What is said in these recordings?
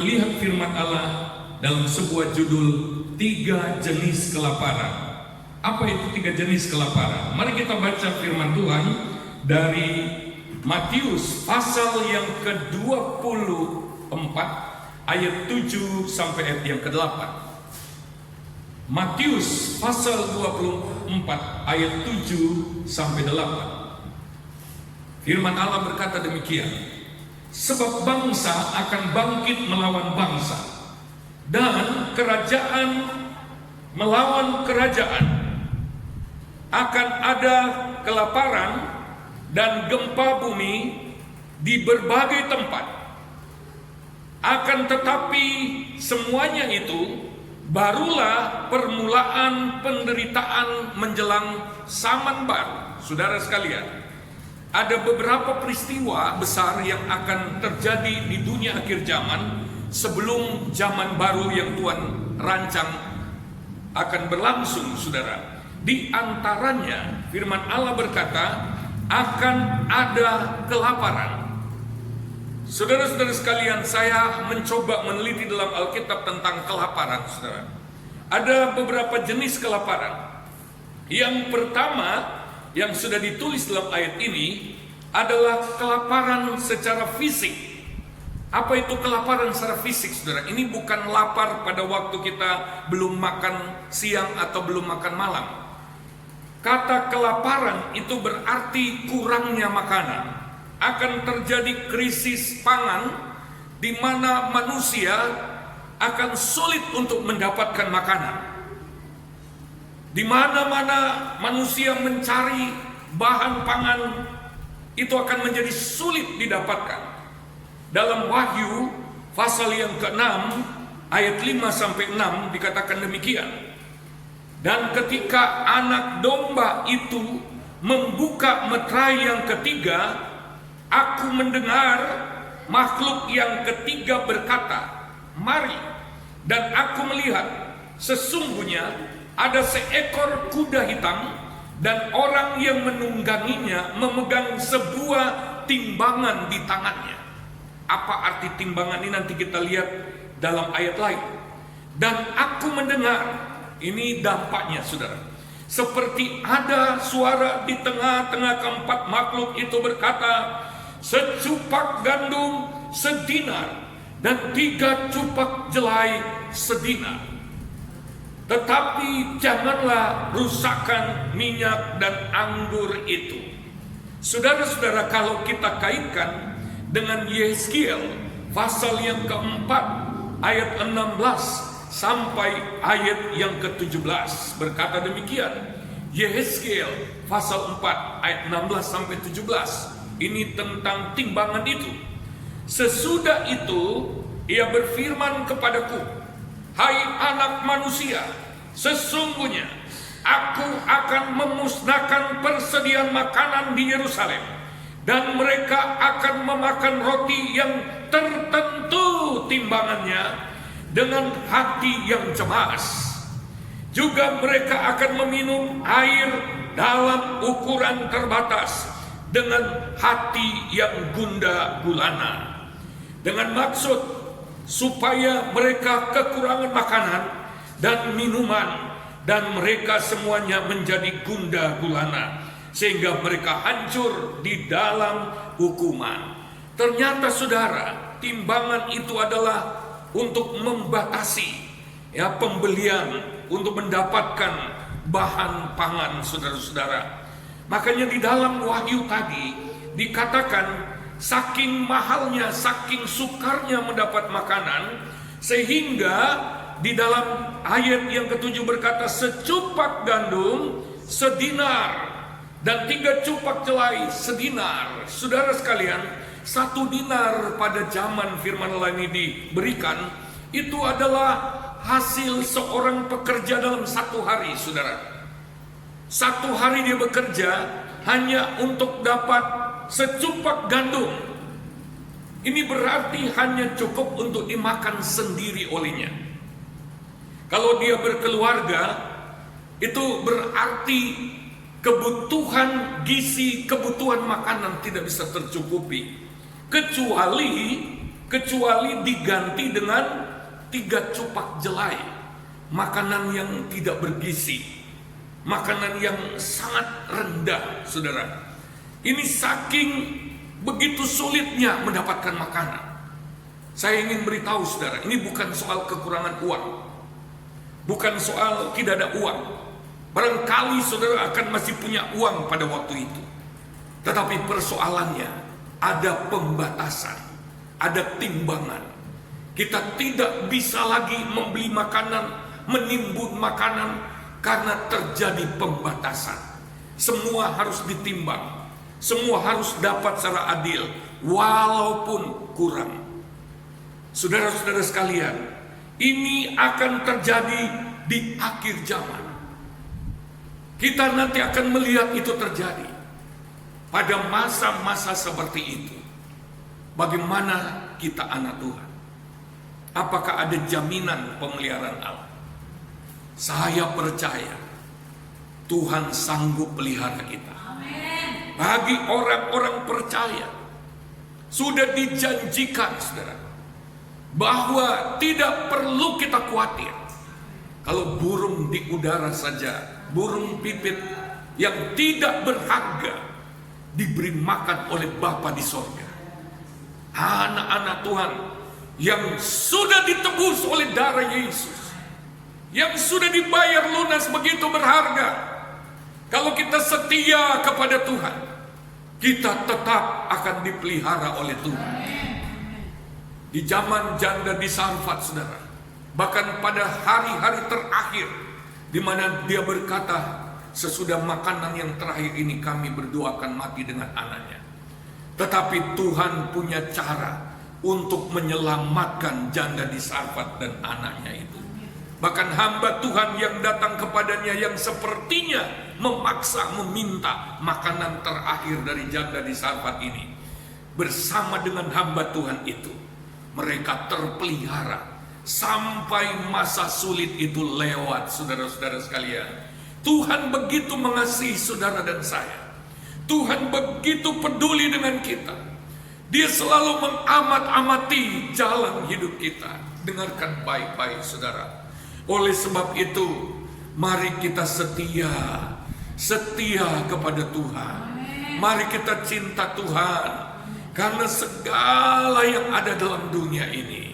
Lihat firman Allah dalam sebuah judul 3 jenis kelaparan. Apa itu 3 jenis kelaparan? Mari kita baca firman Tuhan dari Matius pasal yang ke-24 ayat 7 sampai ayat yang ke-8. Matius pasal 24 ayat 7 sampai 8. Firman Allah berkata demikian: sebab bangsa akan bangkit melawan bangsa, dan kerajaan melawan kerajaan. Akan ada kelaparan dan gempa bumi di berbagai tempat. Akan tetapi semuanya itu barulah permulaan penderitaan menjelang zaman baru. Saudara sekalian, ada beberapa peristiwa besar yang akan terjadi di dunia akhir zaman sebelum zaman baru yang Tuhan rancang akan berlangsung, saudara. Di antaranya firman Allah berkata akan ada kelaparan. Saudara-saudara sekalian, saya mencoba meneliti dalam Alkitab tentang kelaparan, saudara. Ada beberapa jenis kelaparan. Yang pertama yang sudah ditulis dalam ayat ini adalah kelaparan secara fisik. Apa itu kelaparan secara fisik, saudara? Ini bukan lapar pada waktu kita belum makan siang atau belum makan malam. Kata kelaparan itu berarti kurangnya makanan. Akan terjadi krisis pangan di mana manusia akan sulit untuk mendapatkan makanan. Di mana-mana manusia mencari bahan pangan itu akan menjadi sulit didapatkan. Dalam Wahyu pasal yang ke-6 ayat 5 sampai 6 dikatakan demikian. Dan ketika anak domba itu membuka meterai yang ketiga, aku mendengar makhluk yang ketiga berkata, "Mari." Dan aku melihat sesungguhnya ada seekor kuda hitam, dan orang yang menungganginya memegang sebuah timbangan di tangannya. Apa arti timbangan ini nanti kita lihat dalam ayat lain. Dan aku mendengar, ini dampaknya, saudara, seperti ada suara di tengah-tengah keempat makhluk itu berkata, "Secupak gandum sedinar, dan 3 cupak jelai sedinar. Tetapi janganlah rusakkan minyak dan anggur itu." Saudara-saudara, kalau kita kaitkan dengan Yehezkiel pasal yang ke-4 ayat 16 sampai ayat yang ke-17 berkata demikian. Yehezkiel pasal 4 ayat 16 sampai 17 ini tentang timbangan itu. Sesudah itu ia berfirman kepadaku, "Hai anak manusia, sesungguhnya aku akan memusnahkan persediaan makanan di Yerusalem, dan mereka akan memakan roti yang tertentu timbangannya dengan hati yang cemas. Juga mereka akan meminum air dalam ukuran terbatas dengan hati yang gundah gulana, dengan maksud supaya mereka kekurangan makanan dan minuman, dan mereka semuanya menjadi gundah gulana, sehingga mereka hancur di dalam hukuman." Ternyata, saudara, timbangan itu adalah untuk membatasi pembelian, untuk mendapatkan bahan pangan, saudara-saudara. Makanya di dalam Wahyu tadi dikatakan saking mahalnya, saking sukarnya mendapat makanan, sehingga di dalam ayat yang ke-7 berkata, "Secupak gandum sedinar, dan 3 cupak jelai sedinar." Saudara sekalian, 1 dinar pada zaman firman Allah ini diberikan, itu adalah hasil seorang pekerja dalam 1 hari, saudara. 1 hari dia bekerja hanya untuk dapat secupak gandum. Ini berarti hanya cukup untuk dimakan sendiri olehnya. Kalau dia berkeluarga, itu berarti kebutuhan gizi, kebutuhan makanan tidak bisa tercukupi, kecuali kecuali diganti dengan 3 cupak jelai, makanan yang tidak bergizi, makanan yang sangat rendah, saudara. Ini saking begitu sulitnya mendapatkan makanan. Saya ingin beritahu saudara, ini bukan soal kekurangan uang, bukan soal tidak ada uang. Barangkali saudara akan masih punya uang pada waktu itu, tetapi persoalannya ada pembatasan, ada timbangan. Kita tidak bisa lagi membeli makanan, menimbun makanan, karena terjadi pembatasan. Semua harus ditimbang, semua harus dapat secara adil, walaupun kurang. Saudara-saudara sekalian, ini akan terjadi di akhir zaman. Kita nanti akan melihat itu terjadi pada masa-masa seperti itu. Bagaimana kita anak Tuhan? Apakah ada jaminan pemeliharaan Allah? Saya percaya Tuhan sanggup pelihara kita. Bagi orang-orang percaya, sudah dijanjikan saudara, bahwa tidak perlu kita khawatir. Kalau burung di udara saja, burung pipit yang tidak berharga diberi makan oleh Bapa di sorga. Anak-anak Tuhan yang sudah ditebus oleh darah Yesus, yang sudah dibayar lunas begitu berharga. Kalau kita setia kepada Tuhan, kita tetap akan dipelihara oleh Tuhan. Di zaman janda di Sarfat, saudara, bahkan pada hari-hari terakhir, di mana dia berkata, sesudah makanan yang terakhir ini kami berdua akan mati dengan anaknya. Tetapi Tuhan punya cara untuk menyelamatkan janda di Sarfat dan anaknya itu. Bahkan hamba Tuhan yang datang kepadanya yang sepertinya memaksa meminta makanan terakhir dari janda di Sarfat ini, bersama dengan hamba Tuhan itu, mereka terpelihara sampai masa sulit itu lewat. Saudara-saudara sekalian, Tuhan begitu mengasihi saudara dan saya. Tuhan begitu peduli dengan kita. Dia selalu mengamat-amati jalan hidup kita. Dengarkan baik-baik saudara. Oleh sebab itu, mari kita setia kepada Tuhan. Mari kita cinta Tuhan. Karena segala yang ada dalam dunia ini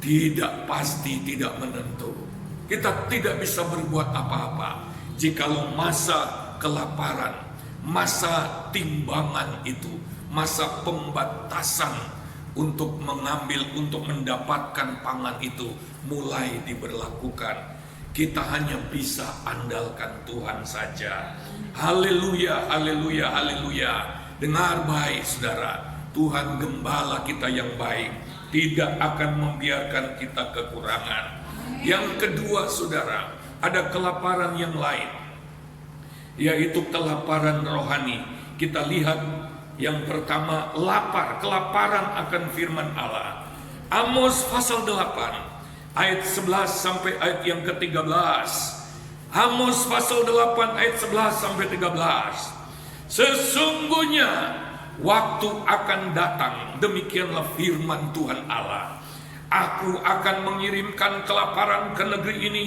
tidak pasti, tidak menentu. Kita tidak bisa berbuat apa-apa jikalau masa kelaparan, masa timbangan itu, masa pembatasan untuk mengambil, untuk mendapatkan pangan itu mulai diberlakukan. Kita hanya bisa andalkan Tuhan saja. Haleluya, haleluya, haleluya. Dengar baik saudara, Tuhan gembala kita yang baik tidak akan membiarkan kita kekurangan. Yang kedua saudara, ada kelaparan yang lain, yaitu kelaparan rohani. Kita lihat yang pertama, kelaparan akan firman Allah. Amos pasal 8 ayat 11 sampai ayat yang ke-13. Amos pasal 8 ayat 11 sampai 13. Sesungguhnya waktu akan datang, demikianlah firman Tuhan Allah, aku akan mengirimkan kelaparan ke negeri ini,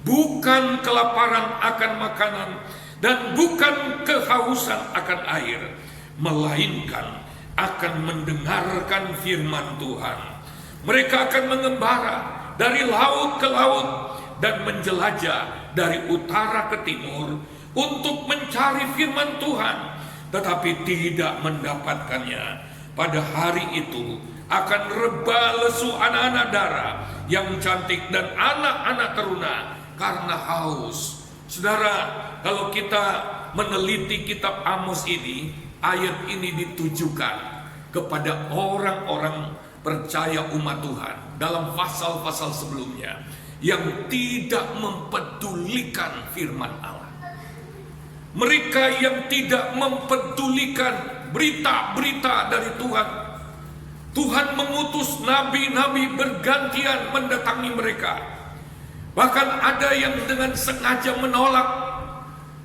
bukan kelaparan akan makanan dan bukan kehausan akan air, melainkan akan mendengarkan firman Tuhan. Mereka akan mengembara dari laut ke laut dan menjelajah dari utara ke timur untuk mencari firman Tuhan, tetapi tidak mendapatkannya. Pada hari itu akan reba lesu anak-anak darah yang cantik dan anak-anak teruna karena haus. Saudara, kalau kita meneliti kitab Amos ini, ayat ini ditujukan kepada orang-orang percaya umat Tuhan dalam pasal-pasal sebelumnya yang tidak mempedulikan firman Allah. Mereka yang tidak mempedulikan berita-berita dari Tuhan. Tuhan mengutus nabi-nabi bergantian mendatangi mereka. Bahkan ada yang dengan sengaja menolak,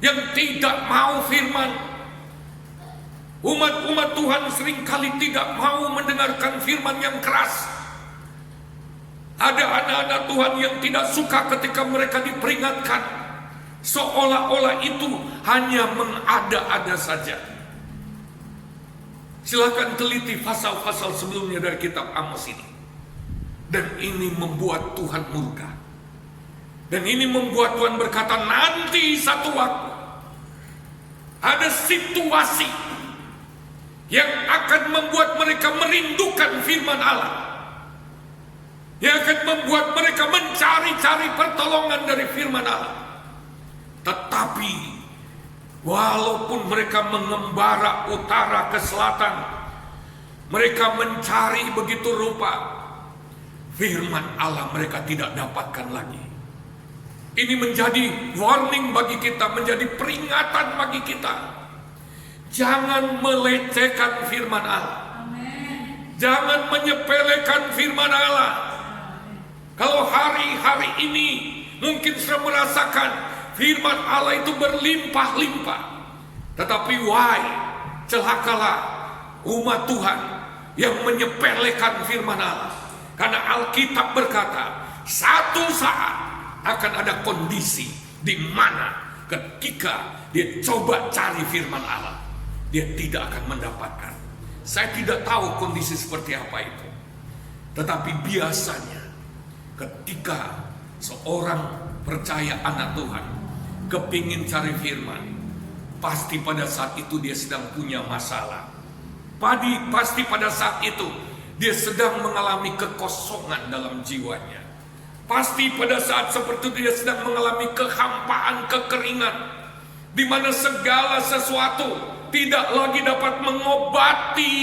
yang tidak mau firman. Umat-umat Tuhan seringkali tidak mau mendengarkan firman yang keras. Ada anak-anak Tuhan yang tidak suka ketika mereka diperingatkan, seolah-olah itu hanya mengada-ada saja. Silakan teliti pasal-pasal sebelumnya dari kitab Amos ini. Dan ini membuat Tuhan murka. Dan ini membuat Tuhan berkata, nanti satu waktu ada situasi yang akan membuat mereka merindukan firman Allah, yang akan membuat mereka mencari-cari pertolongan dari firman Allah. Tetapi walaupun mereka mengembara utara ke selatan, mereka mencari begitu rupa, firman Allah mereka tidak dapatkan lagi. Ini menjadi warning bagi kita, menjadi peringatan bagi kita. Jangan melecehkan firman Allah. Jangan menyepelekan firman Allah. Kalau hari-hari ini mungkin sudah merasakan firman Allah itu berlimpah-limpah, tetapi celakalah umat Tuhan yang menyepelekan firman Allah. Karena Alkitab berkata, satu saat akan ada kondisi di mana ketika dia coba cari firman Allah, dia tidak akan mendapatkan. Saya tidak tahu kondisi seperti apa itu. Tetapi biasanya ketika seorang percaya anak Tuhan kepingin cari firman, pasti pada saat itu dia sedang punya masalah. Pasti pada saat itu dia sedang mengalami kekosongan dalam jiwanya. Pasti pada saat seperti itu dia sedang mengalami kehampaan, kekeringan, di mana segala sesuatu tidak lagi dapat mengobati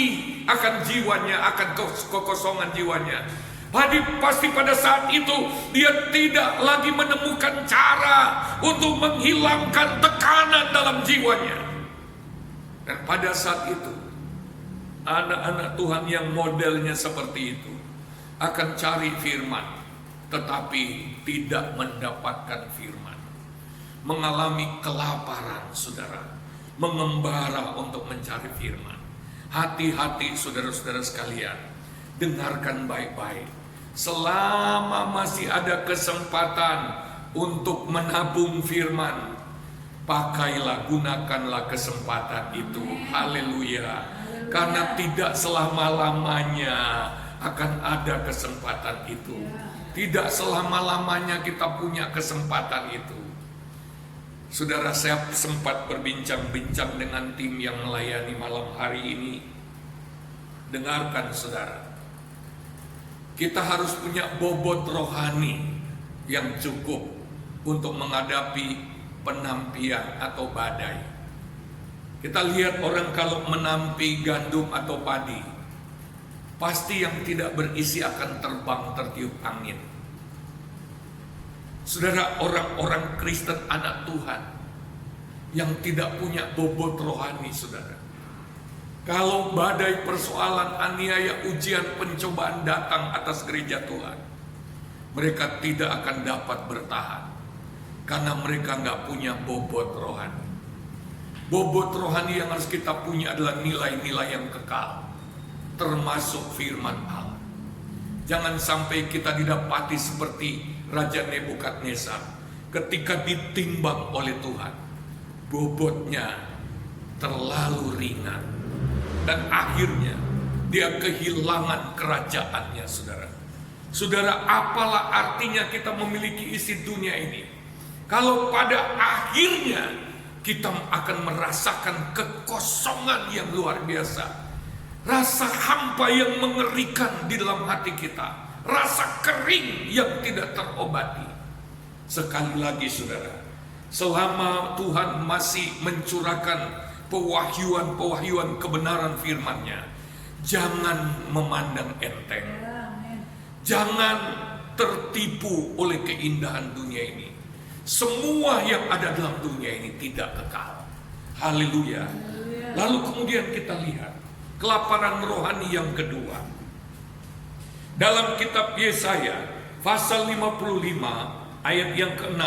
akan jiwanya, akan kekosongan jiwanya. Pasti pada saat itu dia tidak lagi menemukan cara untuk menghilangkan tekanan dalam jiwanya. Dan pada saat itu anak-anak Tuhan yang modelnya seperti itu akan cari firman, tetapi tidak mendapatkan firman. Mengalami kelaparan, saudara, mengembara untuk mencari firman. Hati-hati saudara-saudara sekalian, dengarkan baik-baik. Selama masih ada kesempatan untuk menabung firman, pakailah, gunakanlah kesempatan itu. Haleluya. Karena tidak selama-lamanya akan ada kesempatan itu. Tidak selama-lamanya kita punya kesempatan itu. Saudara, saya sempat berbincang-bincang dengan tim yang melayani malam hari ini. Dengarkan saudara, kita harus punya bobot rohani yang cukup untuk menghadapi penampian atau badai. Kita lihat orang kalau menampi gandum atau padi, pasti yang tidak berisi akan terbang tertiup angin. Saudara, orang-orang Kristen anak Tuhan yang tidak punya bobot rohani, saudara, kalau badai, persoalan, aniaya, ujian, pencobaan datang atas gereja Tuhan, mereka tidak akan dapat bertahan karena mereka nggak punya bobot rohani. Bobot rohani yang harus kita punya adalah nilai-nilai yang kekal, termasuk firman Allah. Jangan sampai kita didapati seperti Raja Nebukadnezar ketika ditimbang oleh Tuhan, bobotnya terlalu ringan dan akhirnya dia kehilangan kerajaannya, saudara. Saudara, apalah artinya kita memiliki isi dunia ini kalau pada akhirnya kita akan merasakan kekosongan yang luar biasa, rasa hampa yang mengerikan di dalam hati kita, rasa kering yang tidak terobati. Sekali lagi saudara, selama Tuhan masih mencurahkan pewahyuan-pewahyuan kebenaran firman-Nya, jangan memandang enteng. Jangan tertipu oleh keindahan dunia ini. Semua yang ada dalam dunia ini tidak kekal. Haleluya. Lalu kemudian kita lihat kelaparan rohani yang kedua. Dalam kitab Yesaya pasal 55 ayat yang ke-6,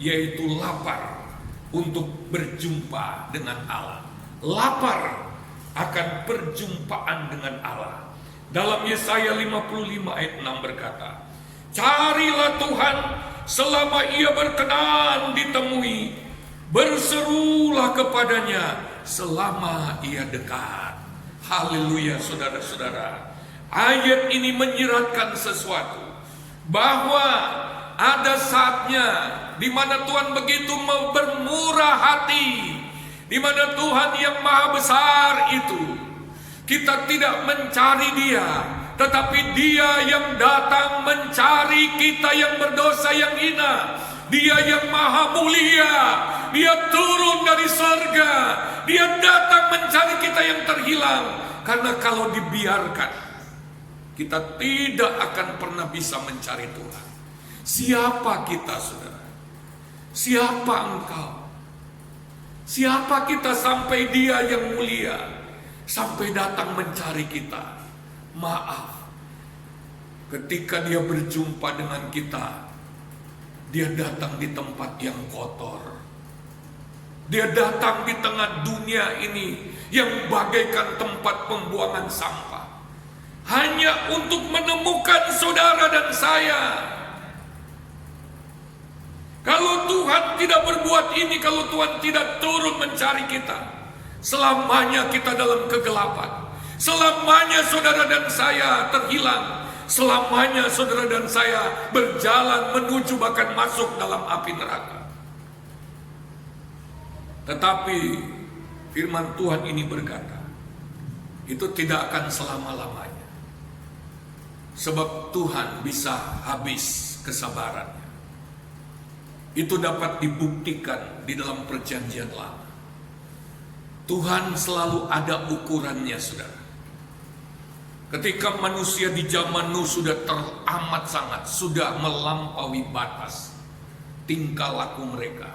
yaitu lapar untuk berjumpa dengan Allah. Lapar akan perjumpaan dengan Allah. Dalam Yesaya 55 ayat 6 berkata, carilah Tuhan selama ia berkenan ditemui, berserulah kepadanya selama ia dekat. Haleluya saudara-saudara. Ayat ini menyiratkan sesuatu, bahwa ada saatnya di mana Tuhan begitu bermurah hati, di mana Tuhan yang maha besar itu, kita tidak mencari Dia, tetapi Dia yang datang mencari kita yang berdosa, yang hina. Dia yang maha mulia, Dia turun dari surga, Dia datang mencari kita yang terhilang. Karena kalau dibiarkan, kita tidak akan pernah bisa mencari Tuhan. Siapa kita, saudara? Siapa engkau? Siapa kita sampai Dia yang mulia sampai datang mencari kita? Maaf, ketika Dia berjumpa dengan kita, Dia datang di tempat yang kotor. Dia datang di tengah dunia ini yang bagaikan tempat pembuangan sampah, hanya untuk menemukan saudara dan saya. Kalau Tuhan tidak berbuat ini, kalau Tuhan tidak turun mencari kita, selamanya kita dalam kegelapan. Selamanya saudara dan saya terhilang. Selamanya saudara dan saya berjalan menuju bahkan masuk dalam api neraka. Tetapi firman Tuhan ini berkata, itu tidak akan selama-lamanya. Sebab Tuhan bisa habis kesabarannya. Itu dapat dibuktikan di dalam perjanjian lama. Tuhan selalu ada ukurannya, saudara. Ketika manusia di zaman Nuh sudah teramat sangat, sudah melampaui batas tingkah laku mereka,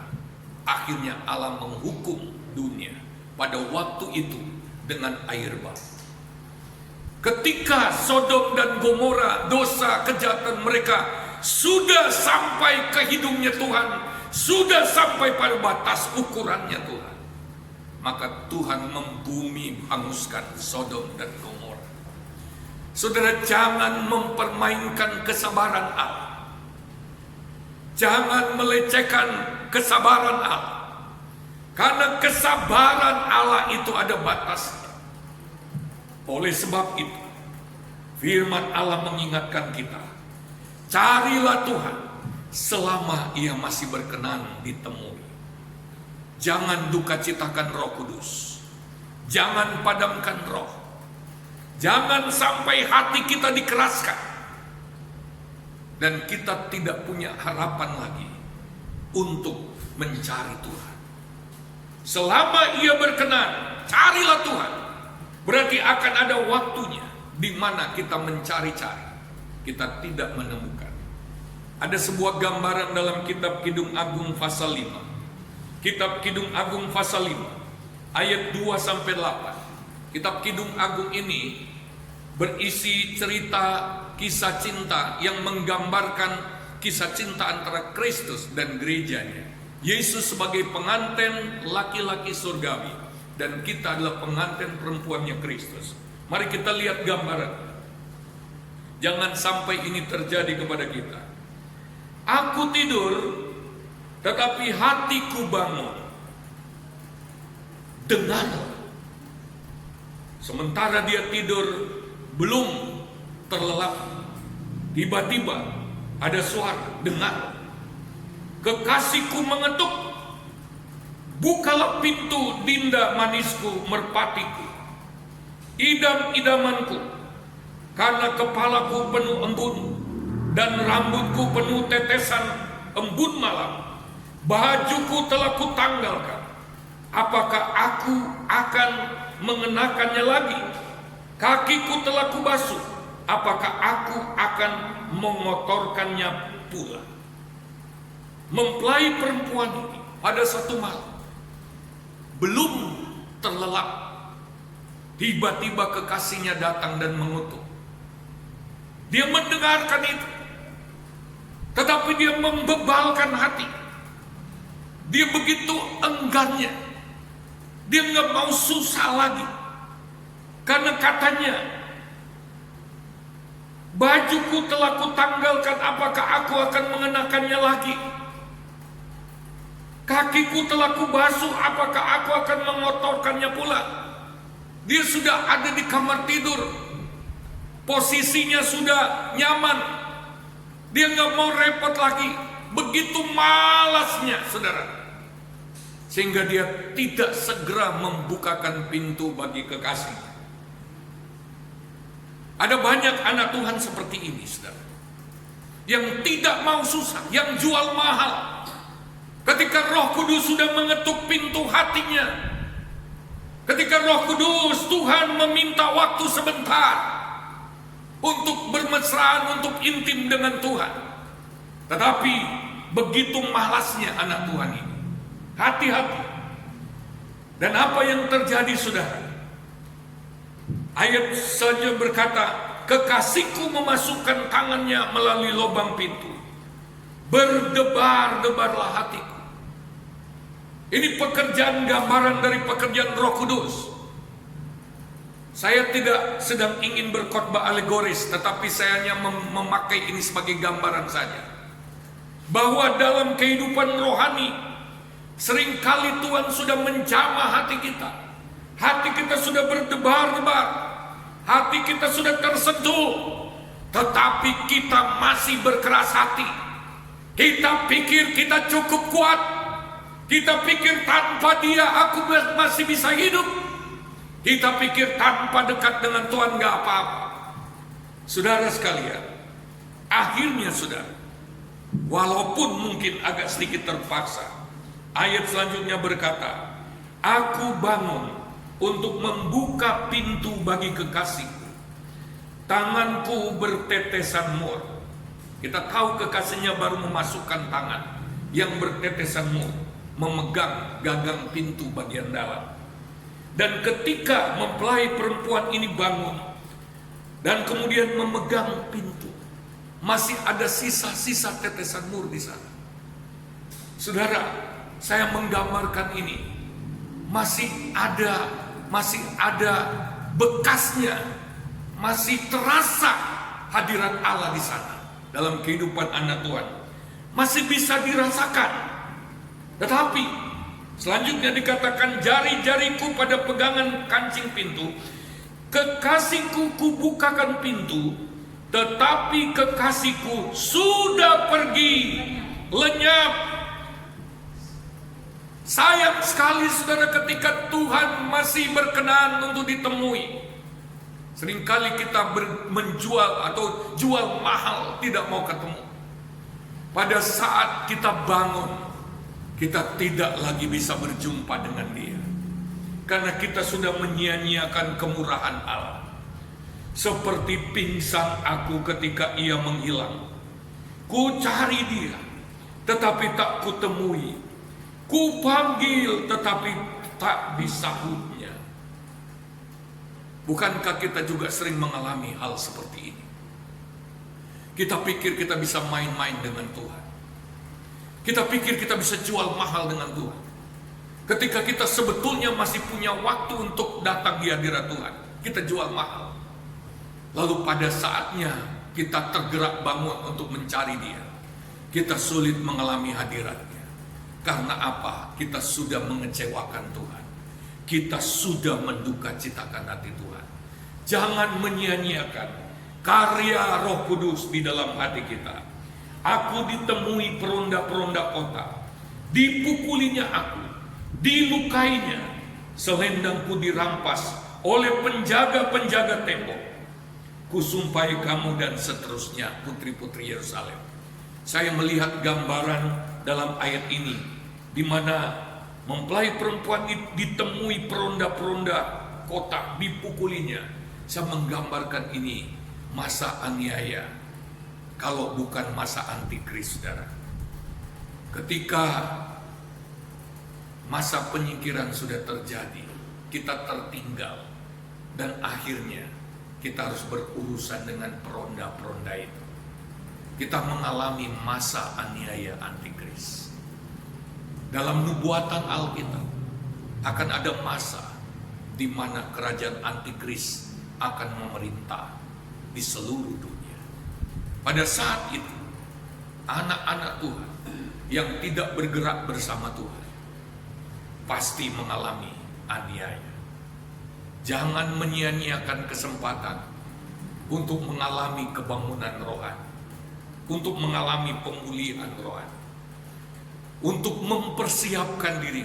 akhirnya Allah menghukum dunia pada waktu itu dengan air bah. Ketika Sodom dan Gomora, dosa kejahatan mereka sudah sampai ke hidungnya Tuhan, sudah sampai pada batas ukurannya Tuhan, maka Tuhan membumi hanguskan Sodom dan Gomora. Saudara, jangan mempermainkan kesabaran Allah. Jangan melecehkan kesabaran Allah. Karena kesabaran Allah itu ada batasnya. Oleh sebab itu, firman Allah mengingatkan kita, carilah Tuhan selama Ia masih berkenan ditemui. Jangan duka citakan Roh Kudus. Jangan padamkan roh. Jangan sampai hati kita dikeraskan dan kita tidak punya harapan lagi untuk mencari Tuhan. Selama Ia berkenan, carilah Tuhan. Berarti akan ada waktunya di mana kita mencari-cari, kita tidak menemukan. Ada sebuah gambaran dalam kitab Kidung Agung pasal 5. Kitab Kidung Agung pasal 5 ayat 2 sampai 8. Kitab Kidung Agung ini berisi cerita kisah cinta yang menggambarkan kisah cinta antara Kristus dan gerejanya. Yesus sebagai pengantin laki-laki surgawi dan kita adalah pengantin perempuannya Kristus. Mari kita lihat gambaran. Jangan sampai ini terjadi kepada kita. Aku tidur, tetapi hatiku bangun. Dengar. Sementara dia tidur, belum terlelap, tiba-tiba ada suara, dengar. Kekasihku mengetuk, bukalah pintu dinda manisku, merpatiku, idam-idamanku, karena kepalaku penuh embun dan rambutku penuh tetesan embun malam. Bajuku telah kutanggalkan. Apakah aku akan mengenakannya lagi? Kakiku telah kubasuh. Apakah aku akan mengotorkannya pula? Mempelai perempuan ini pada satu malam belum terlelap, tiba-tiba kekasihnya datang dan mengutuk. Dia mendengarkan itu, tetapi dia membebalkan hati. Dia begitu enggannya, dia nggak mau susah lagi. Karena katanya, bajuku telah kutanggalkan, apakah aku akan mengenakannya lagi? Kakiku telah kubasuh, apakah aku akan mengotorkannya pula? Dia sudah ada di kamar tidur, posisinya sudah nyaman, dia nggak mau repot lagi. Begitu malasnya, saudara, sehingga dia tidak segera membukakan pintu bagi kekasih. Ada banyak anak Tuhan seperti ini, saudara, yang tidak mau susah, yang jual mahal. Ketika Roh Kudus sudah mengetuk pintu hatinya, ketika Roh Kudus, Tuhan meminta waktu sebentar untuk bermesraan, untuk intim dengan Tuhan, tetapi begitu malasnya anak Tuhan ini. Hati-hati. Dan apa yang terjadi, saudara? Ayat selanjutnya berkata, kekasihku memasukkan tangannya melalui lubang pintu, berdebar-debarlah hatiku. Ini pekerjaan gambaran dari pekerjaan Roh Kudus. Saya tidak sedang ingin berkhotbah alegoris, tetapi saya hanya memakai ini sebagai gambaran saja. Bahwa dalam kehidupan rohani, seringkali Tuhan sudah menjamah hati kita. Hati kita sudah berdebar-debar, hati kita sudah tersentuh, tetapi kita masih berkeras hati. Kita pikir kita cukup kuat, kita pikir tanpa dia aku masih bisa hidup, kita pikir tanpa dekat dengan Tuhan gak apa-apa. Saudara sekalian, akhirnya saudara, walaupun mungkin agak sedikit terpaksa, ayat selanjutnya berkata, aku bangun untuk membuka pintu bagi kekasihku, tanganku bertetesan mur. Kita tahu kekasihnya baru memasukkan tangan yang bertetesan mur, memegang gagang pintu bagian dalam. Dan ketika mempelai perempuan ini bangun dan kemudian memegang pintu, masih ada sisa-sisa tetesan mur di sana. Saudara, saya menggambarkan ini, masih ada bekasnya, masih terasa hadirat Allah di sana dalam kehidupan anak Tuhan, masih bisa dirasakan. Tetapi selanjutnya dikatakan, jari-jariku pada pegangan kancing pintu, kekasihku kubukakan pintu, tetapi kekasihku sudah pergi lenyap. Sayang sekali saudara, ketika Tuhan masih berkenan untuk ditemui, seringkali kita menjual atau jual mahal, tidak mau ketemu. Pada saat kita bangun, kita tidak lagi bisa berjumpa dengan dia, karena kita sudah menyia-nyiakan kemurahan Allah. Seperti pingsan aku ketika ia menghilang. Ku cari dia, tetapi tak kutemui. Ku panggil, tetapi tak disahutnya. Bukankah kita juga sering mengalami hal seperti ini? Kita pikir kita bisa main-main dengan Tuhan. Kita pikir kita bisa jual mahal dengan Tuhan, ketika kita sebetulnya masih punya waktu untuk datang di hadirat Tuhan. Kita jual mahal. Lalu pada saatnya kita tergerak bangun untuk mencari dia, kita sulit mengalami hadiratnya. Karena apa? Kita sudah mengecewakan Tuhan, kita sudah menduka citakan hati Tuhan. Jangan menyia-nyiakan karya Roh Kudus di dalam hati kita. Aku ditemui peronda-peronda kota, dipukulinya aku, dilukainya, selendangku dirampas oleh penjaga-penjaga tembok. Kusumpai kamu, dan seterusnya, putri-putri Yerusalem. Saya melihat gambaran dalam ayat ini, di mana mempelai perempuan ditemui peronda-peronda kota, dipukulinya. Saya menggambarkan ini masa aniaya, kalau bukan masa antikris, saudara. Ketika masa penyingkiran sudah terjadi, kita tertinggal, dan akhirnya kita harus berurusan dengan peronda-peronda itu. Kita mengalami masa aniaya antikris. Dalam nubuatan Alkitab akan ada masa di mana kerajaan antikris akan memerintah di seluruh dunia. Pada saat itu, anak-anak Tuhan yang tidak bergerak bersama Tuhan pasti mengalami aniaya. Jangan menyia-nyiakan kesempatan untuk mengalami kebangunan rohani, untuk mengalami pemulihan rohani, untuk mempersiapkan diri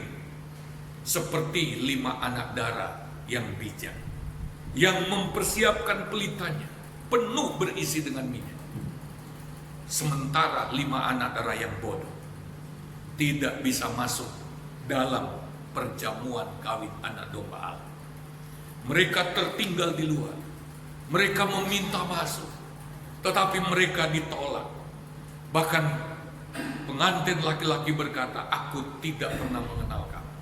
seperti 5 anak darah yang bijak, yang mempersiapkan pelitanya penuh berisi dengan minyak. Sementara 5 anak darah yang bodoh tidak bisa masuk dalam perjamuan kawin anak domba Allah. Mereka tertinggal di luar. Mereka meminta masuk, tetapi mereka ditolak. Bahkan pengantin laki-laki berkata, "Aku tidak pernah mengenal kamu."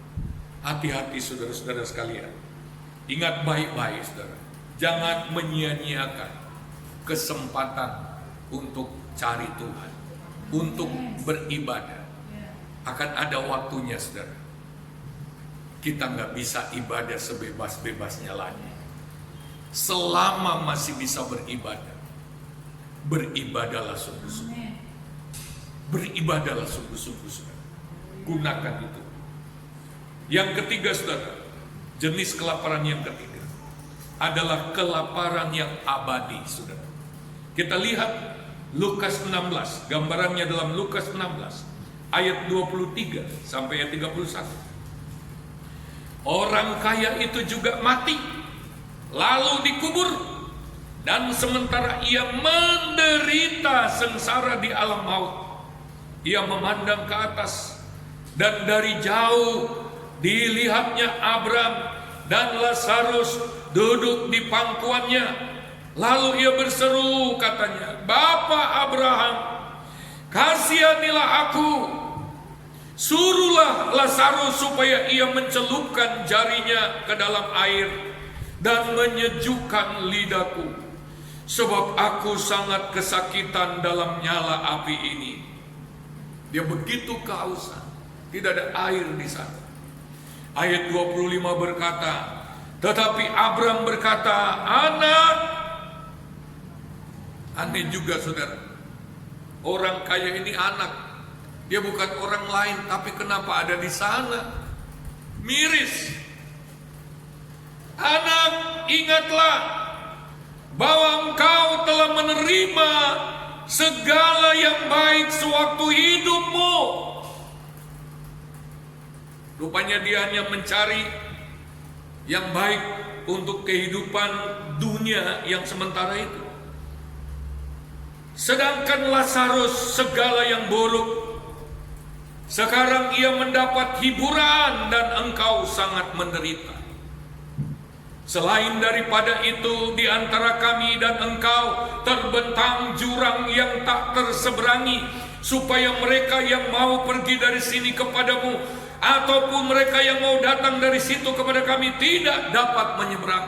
Hati-hati saudara-saudara sekalian. Ingat baik-baik saudara. Jangan menyia-nyiakan kesempatan untuk cari Tuhan, untuk beribadah. Akan ada waktunya saudara. Kita nggak bisa ibadah sebebas-bebasnya lagi. Selama masih bisa beribadah, beribadahlah sungguh-sungguh. Beribadahlah sungguh-sungguh saudara. Gunakan itu. Yang ketiga saudara, jenis kelaparan yang ketiga adalah kelaparan yang abadi saudara. Kita lihat Lukas 16, gambarannya dalam Lukas 16 ayat 23 sampai ayat 31. Orang kaya itu juga mati, lalu dikubur, dan sementara ia menderita sengsara di alam maut, ia memandang ke atas, dan dari jauh dilihatnya Abram dan Lazarus duduk di pangkuannya. Lalu ia berseru katanya, "Bapa Abraham, kasihanilah aku. Suruhlah Lazarus supaya ia mencelupkan jarinya ke dalam air dan menyejukkan lidahku, sebab aku sangat kesakitan dalam nyala api ini." Dia begitu kehausan, tidak ada air di sana. Ayat 25 berkata, tetapi Abram berkata, "Anak." Aneh juga saudara, orang kaya ini anak. Dia bukan orang lain, tapi kenapa ada di sana? Miris. "Anak, ingatlah bahwa engkau telah menerima segala yang baik sewaktu hidupmu." Rupanya dia hanya mencari yang baik untuk kehidupan dunia yang sementara itu. Sedangkan Lazarus segala yang buruk. Sekarang ia mendapat hiburan dan engkau sangat menderita. Selain daripada itu, di antara kami dan engkau terbentang jurang yang tak terseberangi, supaya mereka yang mau pergi dari sini kepadamu, ataupun mereka yang mau datang dari situ kepada kami, tidak dapat menyeberang.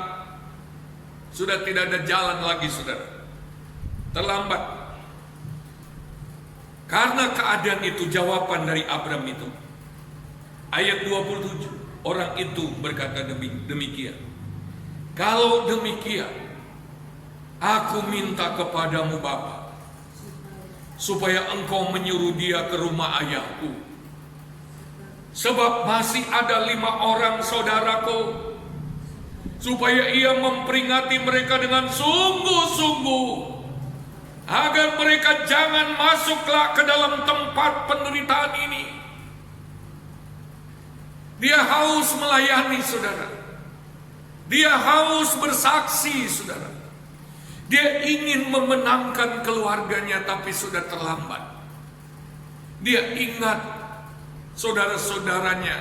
Sudah tidak ada jalan lagi saudara. Terlambat. Karena keadaan itu, jawaban dari Abram itu, ayat 27, orang itu berkata demikian, "Kalau demikian, aku minta kepadamu Bapa, supaya engkau menyuruh dia ke rumah ayahku, sebab masih ada 5 orang saudaraku, supaya ia memperingati mereka dengan sungguh-sungguh, agar mereka jangan masuklah ke dalam tempat penderitaan ini." Dia haus melayani saudara. Dia haus bersaksi saudara. Dia ingin memenangkan keluarganya, tapi sudah terlambat. Dia ingat saudara-saudaranya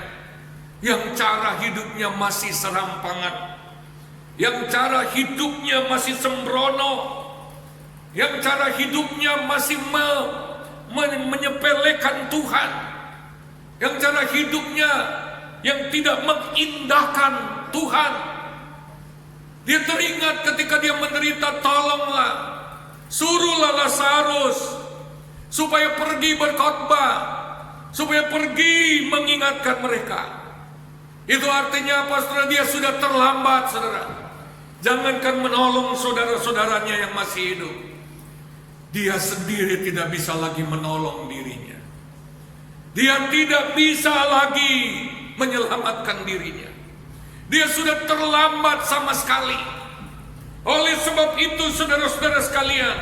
yang cara hidupnya masih serampangan, yang cara hidupnya masih sembrono, yang cara hidupnya masih menyepelekan Tuhan, yang cara hidupnya yang tidak mengindahkan Tuhan. Dia teringat ketika dia menderita, "Tolonglah, suruhlah Lazarus supaya pergi berkhotbah, supaya pergi mengingatkan mereka." Itu artinya apa, saudara? Dia sudah terlambat, saudara. Jangankan menolong saudara-saudaranya yang masih hidup, dia sendiri tidak bisa lagi menolong dirinya. Dia tidak bisa lagi menyelamatkan dirinya. Dia sudah terlambat sama sekali. Oleh sebab itu, saudara-saudara sekalian,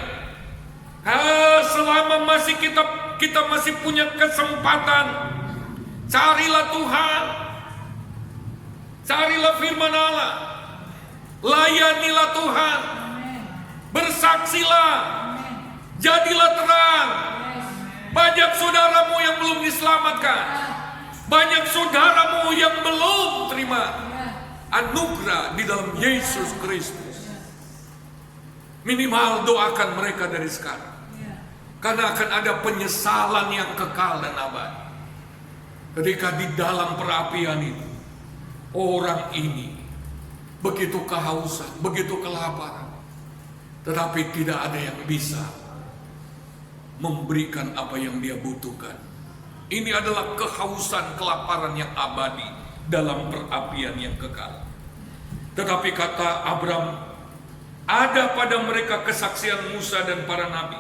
selama masih kita masih punya kesempatan, carilah Tuhan, carilah firman Allah, layanilah Tuhan, bersaksilah, jadilah terang. Banyak saudaramu yang belum diselamatkan, banyak saudaramu yang belum terima anugerah di dalam Yesus Kristus. Minimal doakan mereka dari sekarang, karena akan ada penyesalan yang kekal dan abadi. Ketika di dalam perapian itu, orang ini begitu kehausan, begitu kelaparan, tetapi tidak ada yang bisa memberikan apa yang dia butuhkan. Ini adalah kehausan, kelaparan yang abadi dalam perapian yang kekal. Tetapi kata Abram, ada pada mereka kesaksian Musa dan para nabi.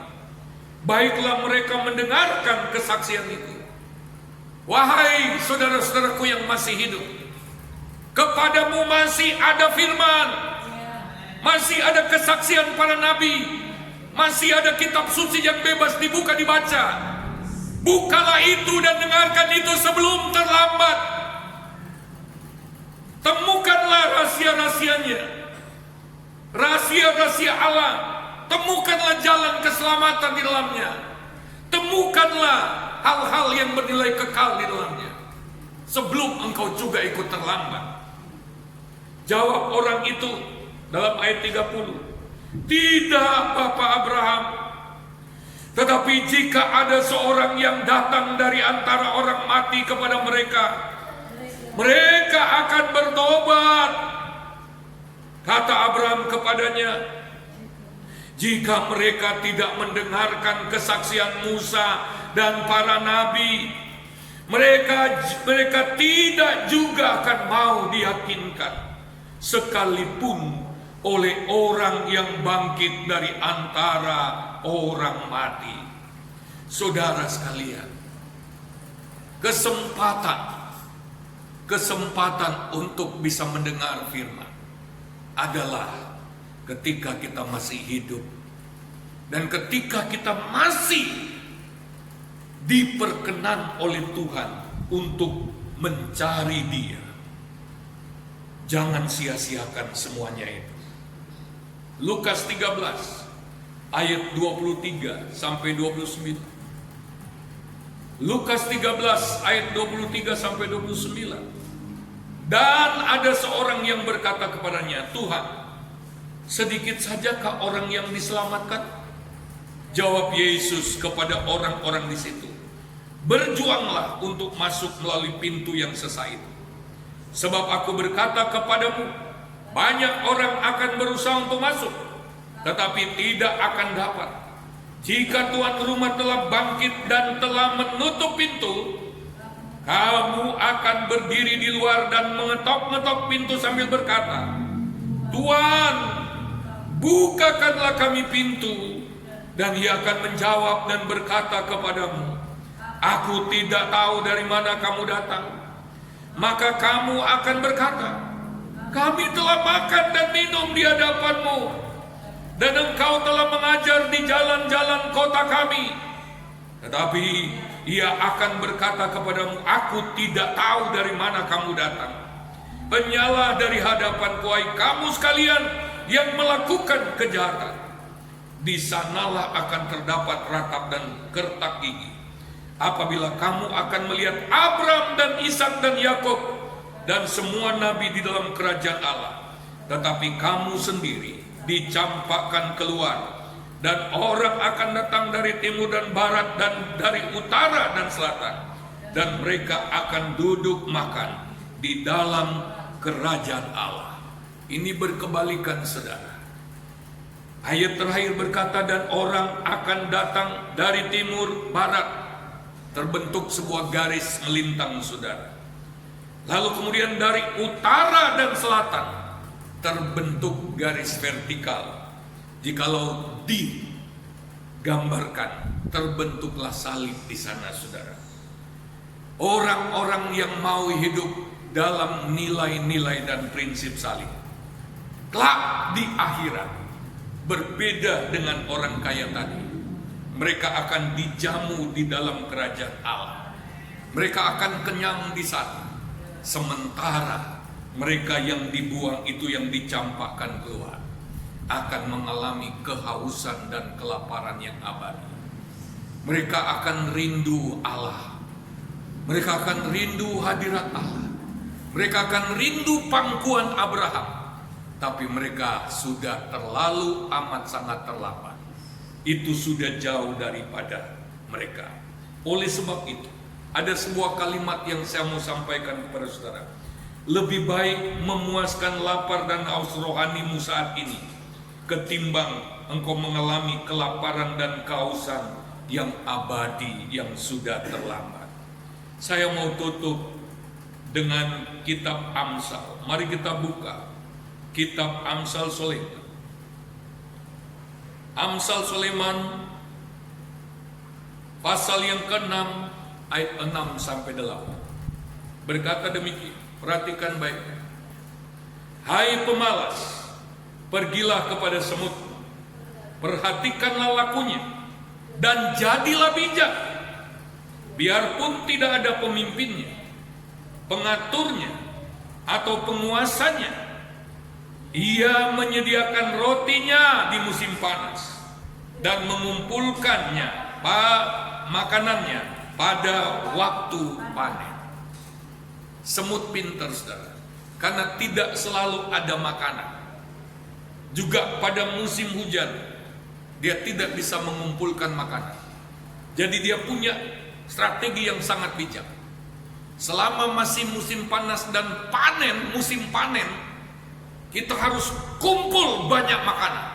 Baiklah mereka mendengarkan kesaksian itu. Wahai saudara-saudaraku yang masih hidup, kepadamu masih ada firman, masih ada kesaksian para nabi, masih ada kitab suci yang bebas dibuka dibaca. Bukalah itu dan dengarkan itu sebelum terlambat. Temukanlah rahasia-rahasianya, rahasia-rahasia Allah. Temukanlah jalan keselamatan di dalamnya. Temukanlah hal-hal yang bernilai kekal di dalamnya, sebelum engkau juga ikut terlambat. Jawab orang itu dalam ayat 30, tidak Bapak Abraham, tetapi jika ada seorang yang datang dari antara orang mati kepada mereka, mereka akan bertobat. Kata Abraham kepadanya, jika mereka tidak mendengarkan kesaksian Musa dan para nabi, mereka tidak juga akan mau diyakinkan, sekalipun oleh orang yang bangkit dari antara orang mati. Saudara sekalian, kesempatan untuk bisa mendengar firman adalah ketika kita masih hidup, dan ketika kita masih diperkenan oleh Tuhan untuk mencari Dia. Jangan sia-siakan semuanya itu. Lukas 13 ayat 23 sampai 29. Lukas 13 ayat 23 sampai 29. Dan ada seorang yang berkata kepadanya, Tuhan, sedikit sajakah orang yang diselamatkan? Jawab Yesus kepada orang-orang di situ, berjuanglah untuk masuk melalui pintu yang sesak itu. Sebab aku berkata kepadamu, banyak orang akan berusaha untuk masuk, tetapi tidak akan dapat. Jika tuan rumah telah bangkit dan telah menutup pintu, kamu akan berdiri di luar dan mengetok-ngetok pintu sambil berkata, Tuan, bukakanlah kami pintu. Dan Ia akan menjawab dan berkata kepadamu, aku tidak tahu dari mana kamu datang. Maka kamu akan berkata, kami telah makan dan minum di hadapanmu, dan engkau telah mengajar di jalan-jalan kota kami. Tetapi Ia akan berkata kepadamu, aku tidak tahu dari mana kamu datang. Penyalah dari hadapanku, hai kamu sekalian yang melakukan kejahatan. Di sanalah akan terdapat ratap dan kertak gigi, apabila kamu akan melihat Abraham dan Ishak dan Yakub dan semua nabi di dalam kerajaan Allah. Tetapi kamu sendiri dicampakkan keluar, dan orang akan datang dari timur dan barat dan dari utara dan selatan, dan mereka akan duduk makan di dalam kerajaan Allah. Ini berkebalikan, saudara. Ayat terakhir berkata, dan orang akan datang dari timur barat. Terbentuk sebuah garis melintang, saudara. Lalu kemudian dari utara dan selatan terbentuk garis vertikal. Jikalau digambarkan, terbentuklah salib di sana, saudara. Orang-orang yang mau hidup dalam nilai-nilai dan prinsip salib, kelak di akhirat berbeda dengan orang kaya tadi. Mereka akan dijamu di dalam kerajaan Allah. Mereka akan kenyang di sana. Sementara mereka yang dibuang itu, yang dicampakkan keluar, akan mengalami kehausan dan kelaparan yang abadi. Mereka akan rindu Allah. Mereka akan rindu hadirat Allah. Mereka akan rindu pangkuan Abraham. Tapi mereka sudah terlalu amat sangat terlambat. Itu sudah jauh daripada mereka. Oleh sebab itu, ada sebuah kalimat yang saya mau sampaikan kepada saudara. Lebih baik memuaskan lapar dan haus rohanimu saat ini, ketimbang engkau mengalami kelaparan dan kehausan yang abadi yang sudah terlambat. Saya mau tutup dengan kitab Amsal. Mari kita buka kitab Amsal Sulaiman. Amsal Sulaiman pasal yang ke-6 ayat 6 sampai 8. Berkata demikian, perhatikan baik. Hai pemalas, pergilah kepada semut, perhatikanlah lakunya, dan jadilah bijak. Biarpun tidak ada pemimpinnya, pengaturnya, atau penguasanya, ia menyediakan rotinya di musim panas dan mengumpulkannya makanannya pada waktu panen. Semut pintar, saudara, karena tidak selalu ada makanan. Juga pada musim hujan dia tidak bisa mengumpulkan makanan. Jadi dia punya strategi yang sangat bijak. Selama masih musim panas dan panen, musim panen, kita harus kumpul banyak makanan.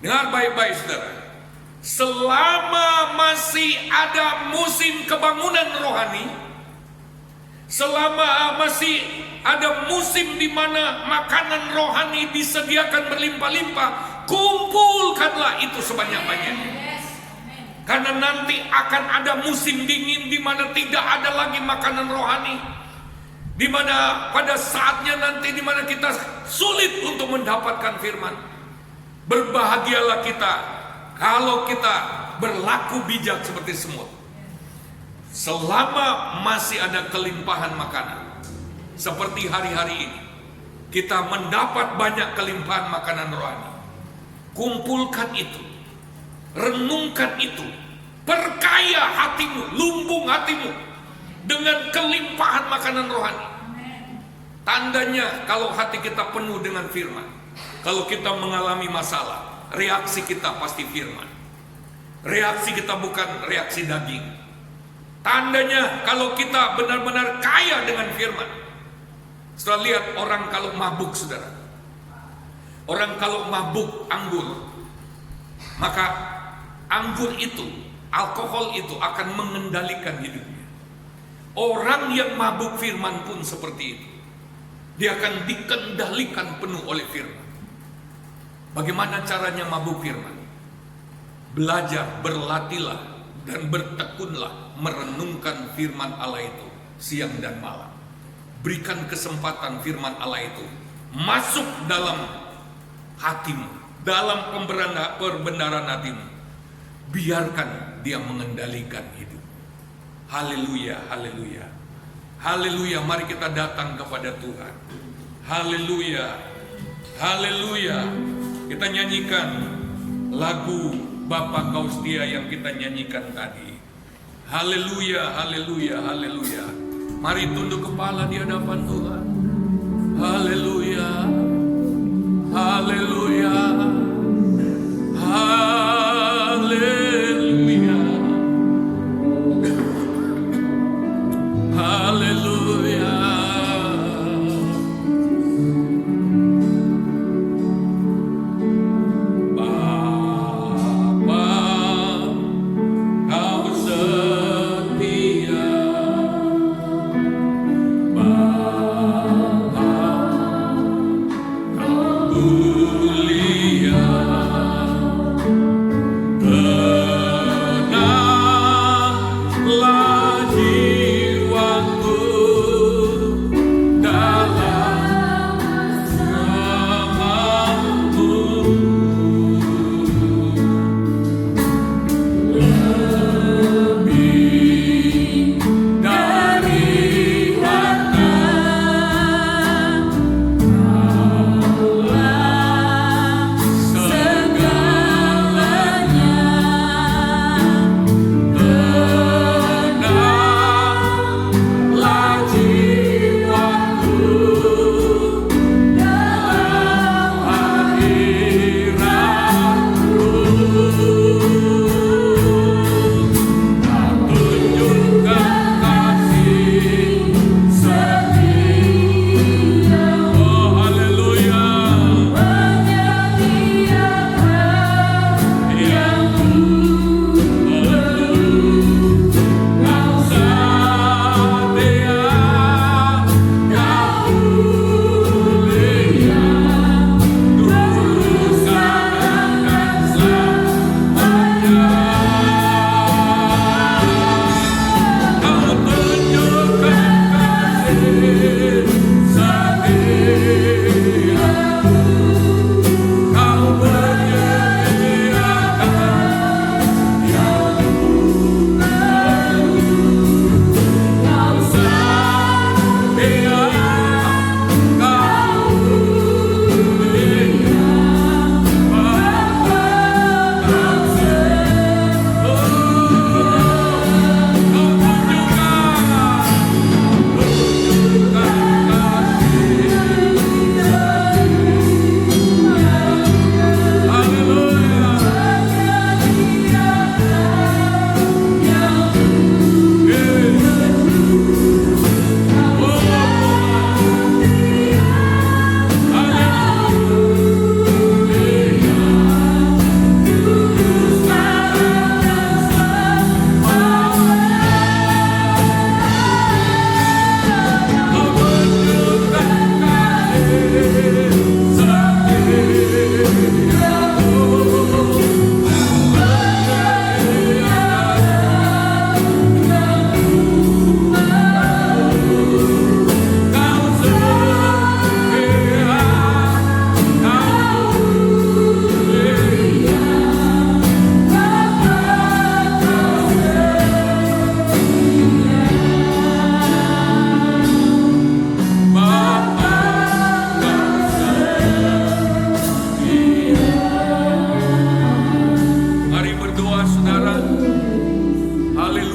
Dengar baik-baik, saudara. Selama masih ada musim kebangunan rohani, selama masih ada musim di mana makanan rohani disediakan berlimpah-limpah, kumpulkanlah itu sebanyak-banyaknya. Karena nanti akan ada musim dingin di mana tidak ada lagi makanan rohani, di mana pada saatnya nanti di mana kita sulit untuk mendapatkan firman. Berbahagialah kita kalau kita berlaku bijak seperti semut. Selama masih ada kelimpahan makanan, seperti hari-hari ini, kita mendapat banyak kelimpahan makanan rohani. Kumpulkan itu, renungkan itu, perkaya hatimu, lumbung hatimu dengan kelimpahan makanan rohani. Tandanya kalau hati kita penuh dengan firman, kalau kita mengalami masalah, reaksi kita pasti firman. Reaksi kita bukan reaksi daging. Tandanya kalau kita benar-benar kaya dengan firman. Setelah lihat orang kalau mabuk, saudara, orang kalau mabuk anggur, maka anggur itu, alkohol itu akan mengendalikan hidupnya. Orang yang mabuk firman pun seperti itu. Dia akan dikendalikan penuh oleh firman. Bagaimana caranya mabuk firman? Belajar, berlatihlah, dan bertekunlah merenungkan firman Allah itu siang dan malam. Berikan kesempatan firman Allah itu masuk dalam hatimu, dalam perbendaharaan hatimu. Biarkan dia mengendalikan hidup. Haleluya, haleluya, haleluya. Mari kita datang kepada Tuhan. Haleluya, haleluya. Kita nyanyikan lagu Bapa Kau Setia yang kita nyanyikan tadi. Haleluya, haleluya, haleluya. Mari tunduk kepala di hadapan Tuhan. Haleluya, haleluya, haleluya, haleluya. Bapa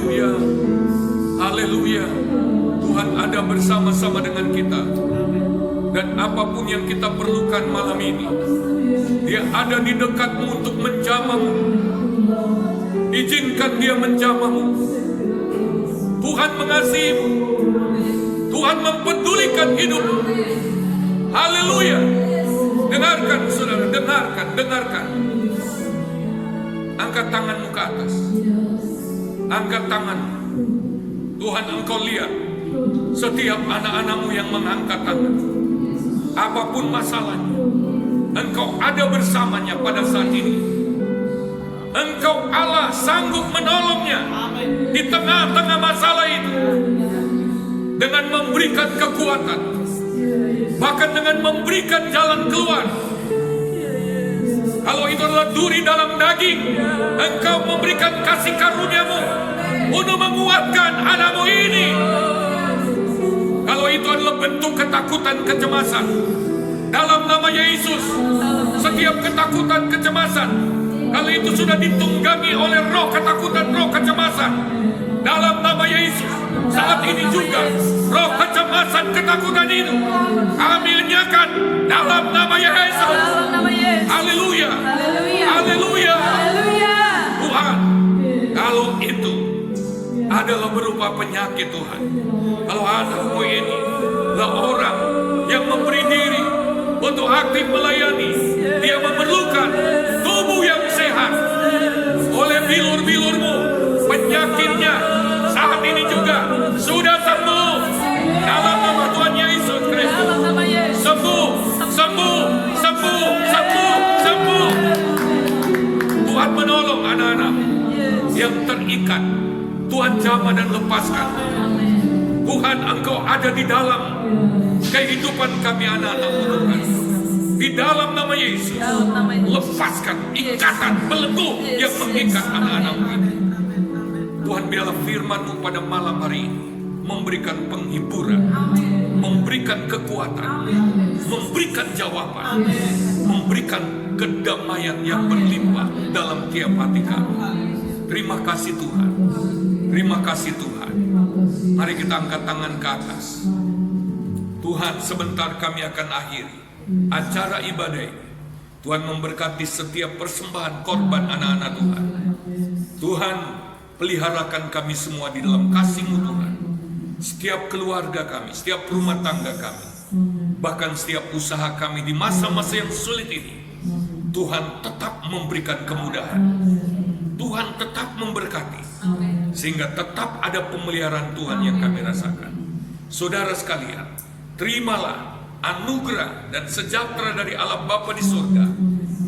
Haleluya. Haleluya. Tuhan ada bersama-sama dengan kita. Dan apapun yang kita perlukan malam ini, Dia ada di dekatmu untuk menjamahmu. Izinkan Dia menjamahmu. Tuhan mengasihimu. Tuhan mempedulikan hidupmu. Haleluya. Dengarkan saudara, dengarkan. Angkat tanganmu ke atas. Angkat tanganmu. Tuhan, Engkau lihat setiap anak-anakmu yang mengangkat tangan. Apapun masalahnya, Engkau ada bersamanya pada saat ini. Engkau Allah sanggup menolongnya di tengah-tengah masalah itu, dengan memberikan kekuatan, bahkan dengan memberikan jalan keluar. Kalau itu adalah duri dalam daging, Engkau memberikan kasih karunia-Mu untuk menguatkan anakmu ini. Kalau itu adalah bentuk ketakutan, kecemasan, dalam nama Yesus, setiap ketakutan, kecemasan, kalau itu sudah ditunggangi oleh roh ketakutan, roh kecemasan, dalam nama Yesus, saat ini juga roh kecemasan, ketakutan itu kami lenyapkan dalam nama Yesus. Haleluya. Haleluya. Tuhan, kalau itu adalah berupa penyakit Tuhan, kalau anakmu ini adalah orang yang memberi diri untuk aktif melayani, dia memerlukan tubuh yang sehat. Oleh bilur-bilurmu, penyakitnya saat ini juga sudah sembuh dalam nama Tuhan Yesus Kristus. Sembuh, sembuh, sembuh, sembuh, sembuh. Tuhan menolong anak-anak yang terikat. Tuhan jamah dan lepaskan. Tuhan, Engkau ada di dalam kehidupan kami anak-anak-Mu Tuhan. Di dalam nama Yesus, lepaskan ikatan belenggu yang mengikat anak-anak-Mu ini. Tuhan, biarlah firman-Mu pada malam hari ini memberikan penghiburan, memberikan kekuatan, memberikan jawaban, memberikan kedamaian yang berlimpah dalam tiap hati kami. Terima kasih Tuhan. Terima kasih Tuhan. Mari kita angkat tangan ke atas. Tuhan, sebentar kami akan akhiri acara ibadah ini. Tuhan memberkati setiap persembahan korban anak-anak Tuhan. Tuhan, peliharakan kami semua di dalam kasih-Mu Tuhan. Setiap keluarga kami, setiap rumah tangga kami, bahkan setiap usaha kami di masa-masa yang sulit ini, Tuhan tetap memberikan kemudahan. Tuhan tetap memberkati, sehingga tetap ada pemeliharaan Tuhan yang kami rasakan. Saudara sekalian, terimalah anugerah dan sejahtera dari Allah Bapa di surga,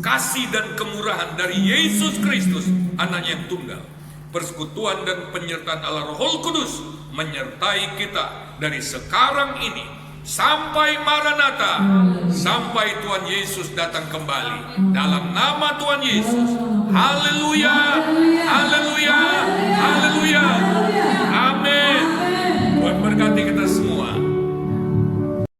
kasih dan kemurahan dari Yesus Kristus, Anak yang tunggal, persekutuan dan penyertaan Allah Roh Kudus menyertai kita dari sekarang ini sampai Maranatha, sampai Tuhan Yesus datang kembali. Dalam nama Tuhan Yesus. Haleluya. Haleluya. Haleluya. Amin. Tuhan berkati kita.